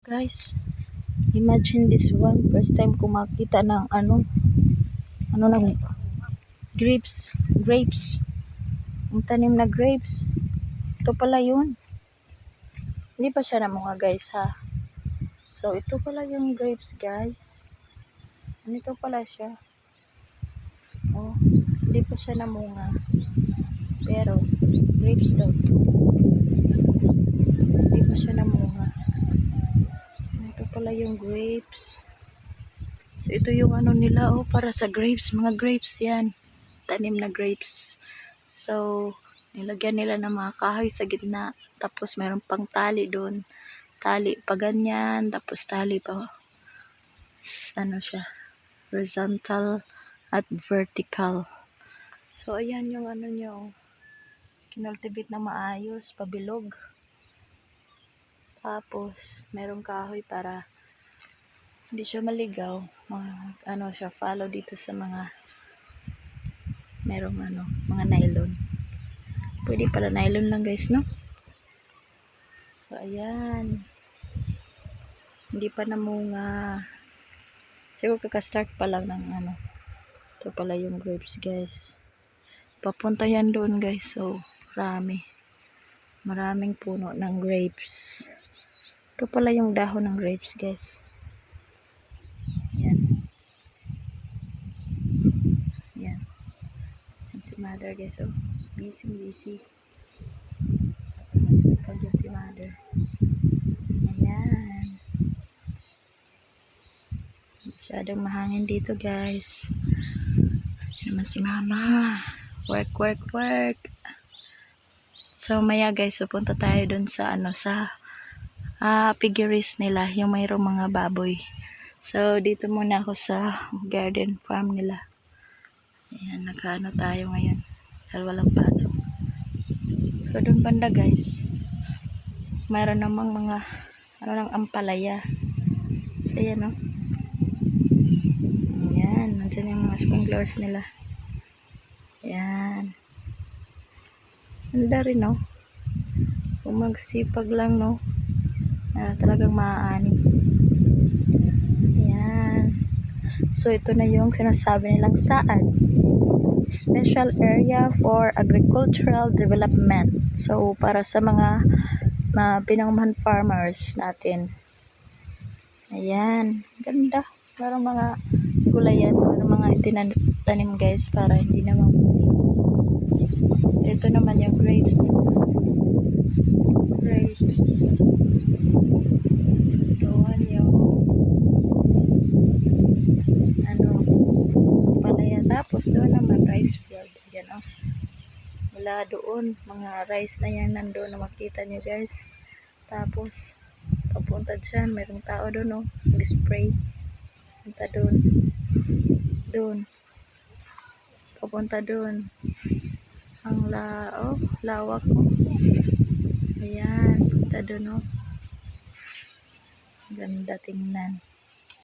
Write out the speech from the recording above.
Guys, imagine this one. First time ko makita ng ng grapes. Ang tanim na grapes. Ito pala yun. Hindi pa siya namunga guys ha. So, ito pala yung grapes guys. Ito pala siya. Oh, hindi pa siya namunga. Pero, grapes daw ito. Hindi pa siya namunga. Ito pala yung grapes. So, ito yung nila, para sa grapes. Mga grapes yan. Tanim na grapes. So, nilagyan nila ng mga kahoy sa gitna. Tapos, mayroon pang tali doon. Tali pa ganyan. Tapos, tali pa. Siya. Horizontal at vertical. So, ayan yung nyo. Kinultivate na maayos. Pabilog. Tapos, mayroong kahoy para hindi siya maligaw. Siya, follow dito sa mga merong mga nylon. Pwede pala nylon lang guys, no? So, ayan. Hindi pa namunga. Siguro kaka-start pa lang ng Ito pala yung grapes guys. Papunta yan doon guys. So, maraming puno ng grapes. Ito pala yung dahon ng grapes guys. Yan. Yan. Yan si mother guys. So, busy. Masipag yan si mother. Ayan. Masyadong mahangin dito guys. Yan naman si mama. Work. So, maya guys, pupunta tayo dun sa piggeries nila, yung mayroong mga baboy. So, dito muna ako sa garden farm nila. Ayan, tayo ngayon. Dahil walang pasok. So, dun banda guys, mayroon namang mga ng ampalaya. So, ayan Ayan, nandiyan yung mga sprinklers nila. Ayan. Ganda rin Kung magsipag lang talagang maaani. Ayan. So, ito na yung sinasabi nilang SAAD. Special Area for Agricultural Development. So, para sa mga pinangunahan farmers natin. Ayan. Ganda. Parang mga gulayan. Parang mga itinatanim guys para hindi naman. So, ito naman yung grapes. Doon yung palaya. Tapos doon naman rice field. Yan mula doon mga rice na yan nandoon na makita nyo guys. Tapos papunta dyan, mayroong tao doon nag-spray. Punta doon papunta doon ang lawak ayan, punta doon ganda tingnan.